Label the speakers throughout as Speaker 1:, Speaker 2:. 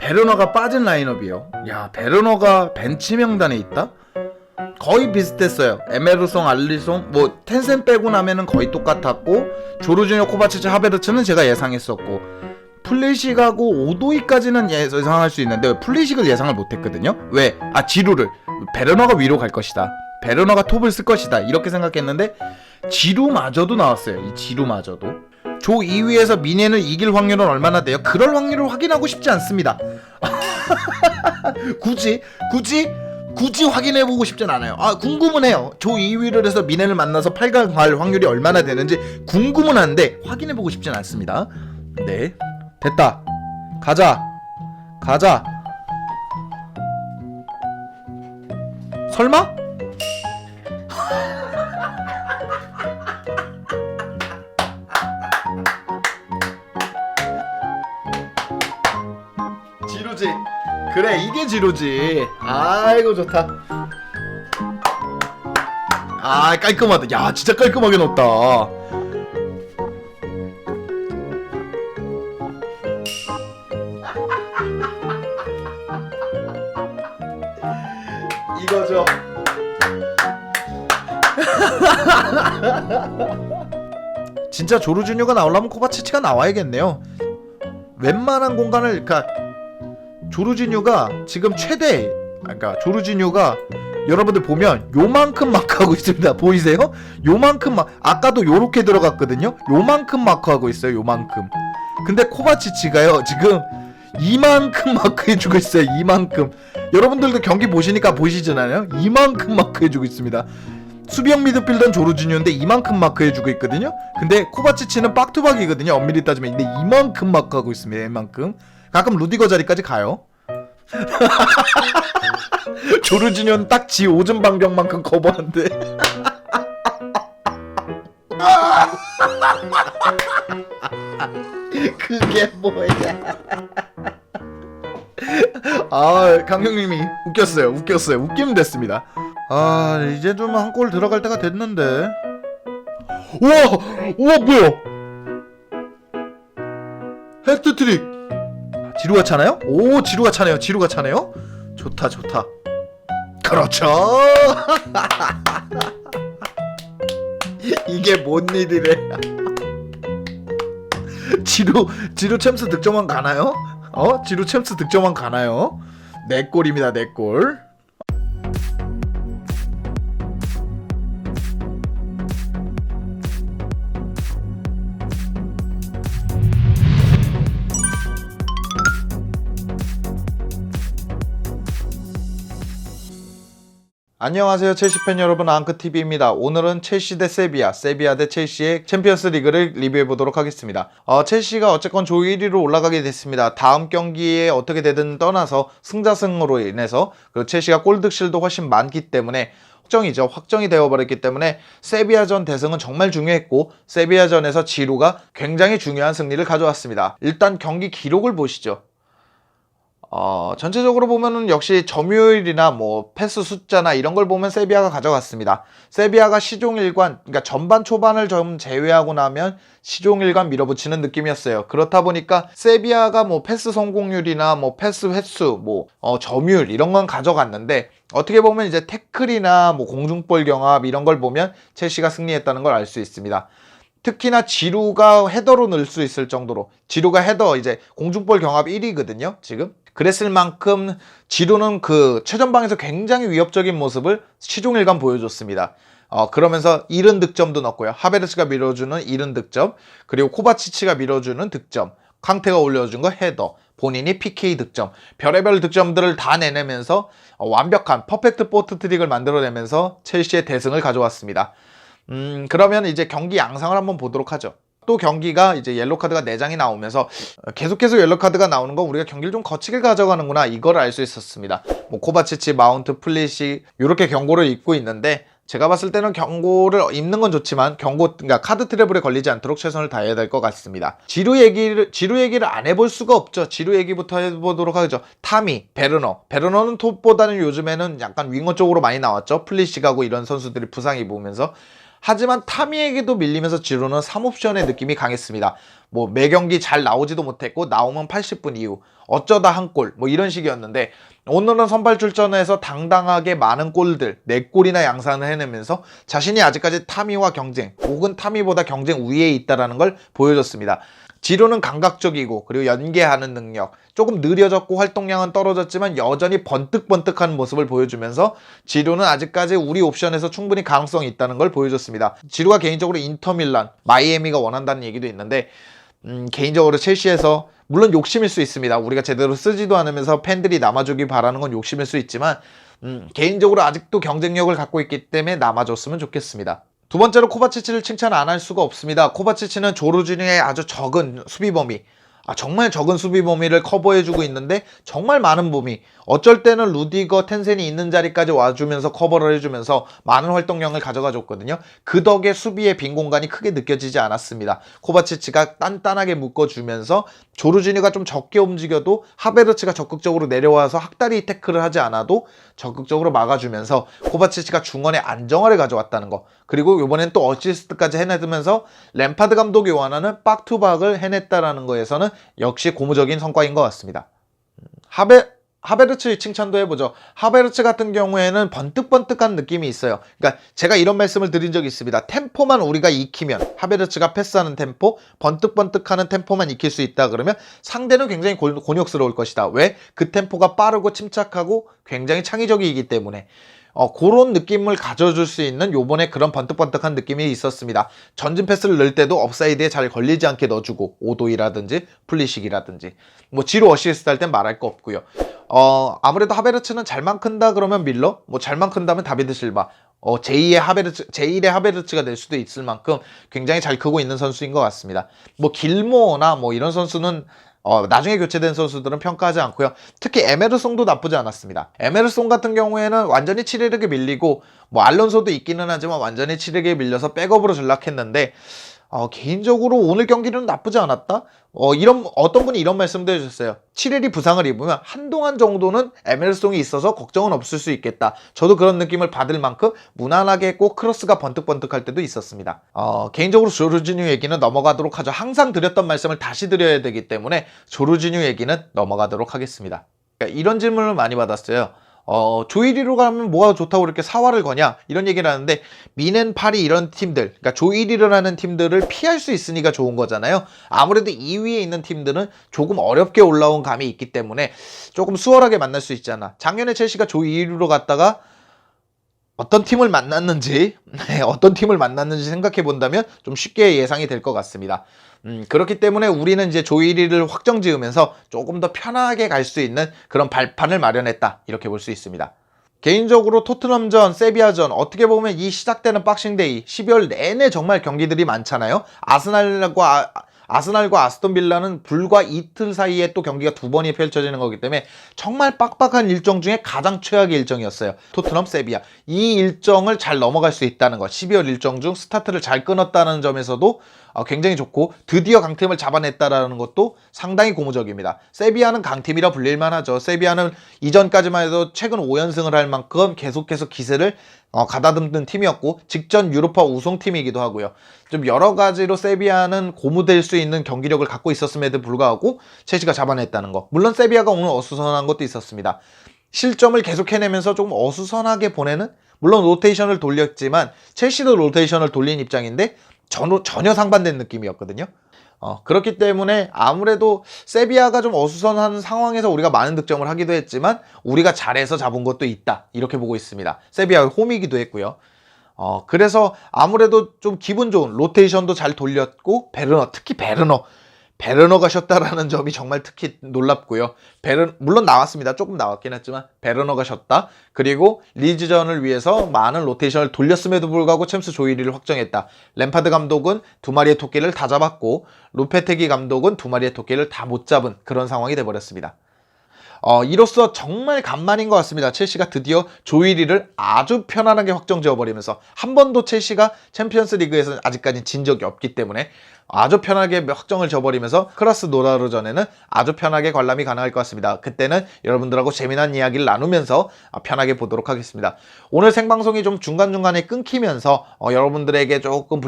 Speaker 1: 베르너가 빠진 라인업이에요. 야, 베르너가 벤치 명단에 있다? 거의 비슷했어요. 에메르송, 알리송, 뭐 텐센 빼고 나면은 거의 똑같았고, 조르지뉴, 코바치치, 하베르츠는 제가 예상했었고, 플리식하고 오도이까지는 예상할 수 있는데 왜 플리식을 예상을 못했거든요. 왜? 지루를 베르너가 위로 갈 것이다, 베르너가 톱을 쓸 것이다, 이렇게 생각했는데 지루마저도 나왔어요. 이 지루마저도. 조 2위에서 미네는 이길 확률은 얼마나 돼요? 그럴 확률을 확인하고 싶지 않습니다. 굳이 확인해보고 싶진 않아요. 궁금은 해요. 조 2위를 해서 미네를 만나서 8강 갈 확률이 얼마나 되는지 궁금은 한데 확인해보고 싶진 않습니다. 네, 됐다. 가자. 설마? 지루지. 그래, 이게 지루지. 아이고 좋다. 깔끔하다. 야, 진짜 깔끔하게 넣었다. 이거죠. 진짜 조르지뉴가 나오려면 코바치치가 나와야겠네요. 웬만한 공간을, 그러니까 조르지뉴가 지금 최대, 그러니까 조르지뉴가 여러분들 보면 요만큼 마크하고 있습니다. 보이세요? 요만큼 아까도 요렇게 들어갔거든요. 요만큼 마크하고 있어요. 요만큼. 근데 코바치치가요 지금 이만큼 마크해주고 있어요. 이만큼. 여러분들도 경기 보시니까 보시잖아요. 이만큼 마크해주고 있습니다. 수비형 미드필더는 조르지뉴인데 이만큼 마크해주고 있거든요. 근데 코바치치는 빡투박이거든요. 엄밀히 따지면. 근데 이만큼 마크하고 있습니다. 이만큼. 가끔 루디거 자리까지 가요. 조르지뉴는 딱 지 오줌 반경만큼 커버한데. 그게 뭐야? 강형님이 웃겼어요. 웃기면 됐습니다. 이제 좀 한 골 들어갈 때가 됐는데. 우와 뭐야? 헤트트릭. 지루가 차나요? 지루가 차네요. 좋다. 그렇죠. 이게 뭔 일이래. 지루 챔스 득점왕 가나요? 지루 챔스 득점왕 가나요? 4골입니다. 4골. 안녕하세요, 첼시팬 여러분. 앙크TV입니다. 오늘은 첼시 대 세비야 대 첼시의 챔피언스 리그를 리뷰해보도록 하겠습니다. 첼시가 어쨌건 조 1위로 올라가게 됐습니다. 다음 경기에 어떻게 되든 떠나서 승자승으로 인해서 그 첼시가 골득실도 훨씬 많기 때문에 확정이 되어버렸기 때문에 세비야전 대승은 정말 중요했고, 세비야전에서 지루가 굉장히 중요한 승리를 가져왔습니다. 일단 경기 기록을 보시죠. 전체적으로 보면은 역시 점유율이나 뭐 패스 숫자나 이런 걸 보면 세비야가 가져갔습니다. 세비야가 시종일관, 그러니까 전반 초반을 좀 제외하고 나면 시종일관 밀어붙이는 느낌이었어요. 그렇다 보니까 세비야가 뭐 패스 성공률이나 뭐 패스 횟수, 뭐 점유율 이런 건 가져갔는데, 어떻게 보면 이제 태클이나 뭐 공중볼 경합 이런 걸 보면 첼시가 승리했다는 걸 알 수 있습니다. 특히나 지루가 헤더로 넣을 수 있을 정도로, 지루가 헤더 이제 공중볼 경합 1위거든요 지금. 그랬을 만큼 지루는 그 최전방에서 굉장히 위협적인 모습을 시종일관 보여줬습니다. 그러면서 70득점도 넣었고요. 하베르츠가 밀어주는 70득점, 그리고 코바치치가 밀어주는 득점, 캉테가 올려준 거 헤더, 본인이 PK 득점, 별의별 득점들을 다 내내면서 완벽한 퍼펙트 포트 트릭을 만들어내면서 첼시의 대승을 가져왔습니다. 그러면 이제 경기 양상을 한번 보도록 하죠. 또 경기가 이제 옐로카드가 4장이 나오면서 계속해서 옐로카드가 나오는 거 우리가 경기를 좀 거치게 가져가는구나, 이걸 알 수 있었습니다. 뭐 코바치치, 마운트, 플리시 이렇게 경고를 입고 있는데, 제가 봤을 때는 경고를 입는 건 좋지만 그러니까 카드 트래블에 걸리지 않도록 최선을 다해야 될 것 같습니다. 지루 얘기를 안 해볼 수가 없죠. 지루 얘기부터 해보도록 하죠. 타미, 베르너는 톱보다는 요즘에는 약간 윙어 쪽으로 많이 나왔죠. 플리시가고 이런 선수들이 부상 입으면서. 하지만 타미에게도 밀리면서 지루는 3옵션의 느낌이 강했습니다. 뭐 매 경기 잘 나오지도 못했고 나오면 80분 이후 어쩌다 한 골 뭐 이런 식이었는데 오늘은 선발 출전해서 당당하게 많은 골들 4골이나 양산을 해내면서 자신이 아직까지 타미와 경쟁 혹은 타미보다 경쟁 우위에 있다는 걸 보여줬습니다. 지루는 감각적이고 그리고 연계하는 능력 조금 느려졌고 활동량은 떨어졌지만 여전히 번뜩번뜩한 모습을 보여주면서 지루는 아직까지 우리 옵션에서 충분히 가능성이 있다는 걸 보여줬습니다. 지루가 개인적으로 인터밀란, 마이애미가 원한다는 얘기도 있는데 개인적으로 첼시에서 물론 욕심일 수 있습니다. 우리가 제대로 쓰지도 않으면서 팬들이 남아주길 바라는 건 욕심일 수 있지만 개인적으로 아직도 경쟁력을 갖고 있기 때문에 남아줬으면 좋겠습니다. 두 번째로 코바치치를 칭찬 안 할 수가 없습니다. 코바치치는 조르지뉴의 아주 적은 수비 범위, 정말 적은 수비 범위를 커버해주고 있는데 정말 많은 범위, 어쩔 때는 루디거, 텐센이 있는 자리까지 와주면서 커버를 해주면서 많은 활동량을 가져가줬거든요. 그 덕에 수비의 빈 공간이 크게 느껴지지 않았습니다. 코바치치가 단단하게 묶어주면서 조르지뉴가 좀 적게 움직여도 하베르츠가 적극적으로 내려와서 학다리 태클을 하지 않아도 적극적으로 막아주면서 코바치치가 중원에 안정화를 가져왔다는 거, 그리고 이번엔 또 어시스트까지 해내면서 램파드 감독이 원하는 박투박을 해냈다라는 거에서는 역시 고무적인 성과인 것 같습니다. 하베르츠 칭찬도 해보죠. 하베르츠 같은 경우에는 번뜩번뜩한 느낌이 있어요. 그러니까 제가 이런 말씀을 드린 적이 있습니다. 템포만 우리가 익히면, 하베르츠가 패스하는 템포, 번뜩번뜩하는 템포만 익힐 수 있다 그러면 상대는 굉장히 곤욕스러울 것이다. 왜? 그 템포가 빠르고 침착하고 굉장히 창의적이기 때문에. 그런 느낌을 가져줄 수 있는 요번에 그런 번뜩번뜩한 느낌이 있었습니다. 전진 패스를 넣을 때도 업사이드에 잘 걸리지 않게 넣어주고, 오도이라든지 플리식이라든지 뭐 지루 어시스트 할 땐 말할 거 없고요. 아무래도 하베르츠는 잘만 큰다 그러면 밀러, 뭐 잘만 큰다면 다비드 실바, 제1의 하베르츠가 될 수도 있을 만큼 굉장히 잘 크고 있는 선수인 것 같습니다. 뭐 길모나 뭐 이런 선수는 나중에 교체된 선수들은 평가하지 않고요. 특히 에메르송도 나쁘지 않았습니다. 에메르송 같은 경우에는 완전히 7일에게 밀리고 뭐 알론소도 있기는 하지만 완전히 7일에게 밀려서 백업으로 전락했는데 개인적으로 오늘 경기는 나쁘지 않았다? 어떤 분이 이런 말씀도 해주셨어요. 7일이 부상을 입으면 한동안 정도는 에메르송이 있어서 걱정은 없을 수 있겠다. 저도 그런 느낌을 받을 만큼 무난하게 했고 크로스가 번뜩번뜩할 때도 있었습니다. 개인적으로 조르지뉴 얘기는 넘어가도록 하죠. 항상 드렸던 말씀을 다시 드려야 되기 때문에 조르지뉴 얘기는 넘어가도록 하겠습니다. 그러니까 이런 질문을 많이 받았어요. 조1위로 가면 뭐가 좋다고 이렇게 사활을 거냐 이런 얘기를 하는데, 미넨, 파리 이런 팀들, 그러니까 조1위를 하는 팀들을 피할 수 있으니까 좋은 거잖아요. 아무래도 2위에 있는 팀들은 조금 어렵게 올라온 감이 있기 때문에 조금 수월하게 만날 수 있잖아. 작년에 첼시가 조2위로 갔다가 어떤 팀을 만났는지 생각해 본다면 좀 쉽게 예상이 될 것 같습니다. 그렇기 때문에 우리는 이제 조1위를 확정 지으면서 조금 더 편하게 갈 수 있는 그런 발판을 마련했다, 이렇게 볼 수 있습니다. 개인적으로 토트넘전, 세비야전 어떻게 보면 이 시작되는 박싱데이 12월 내내 정말 경기들이 많잖아요. 아스날과 아스톤 빌라는 불과 이틀 사이에 또 경기가 2번이 펼쳐지는 거기 때문에 정말 빡빡한 일정 중에 가장 최악의 일정이었어요. 토트넘, 세비야. 이 일정을 잘 넘어갈 수 있다는 것, 12월 일정 중 스타트를 잘 끊었다는 점에서도 굉장히 좋고, 드디어 강팀을 잡아냈다라는 것도 상당히 고무적입니다. 세비야는 강팀이라 불릴만 하죠. 세비야는 이전까지만 해도 최근 5연승을 할 만큼 계속해서 기세를 가다듬는 팀이었고 직전 유로파 우승팀이기도 하고요. 좀 여러 가지로 세비야는 고무될 수 있는 경기력을 갖고 있었음에도 불구하고 첼시가 잡아냈다는 거. 물론 세비야가 오늘 어수선한 것도 있었습니다. 실점을 계속 해내면서 조금 어수선하게 보내는, 물론 로테이션을 돌렸지만 첼시도 로테이션을 돌린 입장인데 전혀 상반된 느낌이었거든요. 그렇기 때문에 아무래도 세비야가 좀 어수선한 상황에서 우리가 많은 득점을 하기도 했지만 우리가 잘해서 잡은 것도 있다, 이렇게 보고 있습니다. 세비야가 홈이기도 했고요. 그래서 아무래도 좀 기분 좋은 로테이션도 잘 돌렸고, 특히 베르너가 쉬었다라는 점이 정말 특히 놀랍고요. 물론 나왔습니다. 조금 나왔긴 했지만 베르너가 쉬었다. 그리고 리즈전을 위해서 많은 로테이션을 돌렸음에도 불구하고 챔스 조1위를 확정했다. 램파드 감독은 2마리의 토끼를 다 잡았고 로페테기 감독은 2마리의 토끼를 다 못 잡은 그런 상황이 돼버렸습니다. 이로써 정말 간만인 것 같습니다. 첼시가 드디어 조1위를 아주 편안하게 확정 지어버리면서, 한 번도 첼시가 챔피언스 리그에서는 아직까지 진 적이 없기 때문에 아주 편하게 확정을 지어버리면서 크라스노다르전에는 아주 편하게 관람이 가능할 것 같습니다. 그때는 여러분들하고 재미난 이야기를 나누면서 편하게 보도록 하겠습니다. 오늘 생방송이 좀 중간중간에 끊기면서 여러분들에게 조금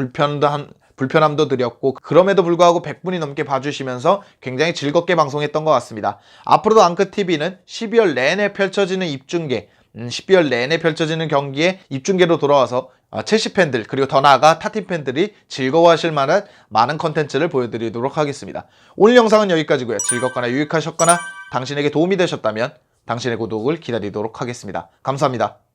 Speaker 1: 불편함도 드렸고 그럼에도 불구하고 100분이 넘게 봐주시면서 굉장히 즐겁게 방송했던 것 같습니다. 앞으로도 앙크TV는 12월 내내 펼쳐지는 입중계 12월 내내 펼쳐지는 경기에 입중계로 돌아와서 첼시 팬들 그리고 더 나아가 타팀 팬들이 즐거워하실 만한 많은 컨텐츠를 보여드리도록 하겠습니다. 오늘 영상은 여기까지고요. 즐겁거나 유익하셨거나 당신에게 도움이 되셨다면 당신의 구독을 기다리도록 하겠습니다. 감사합니다.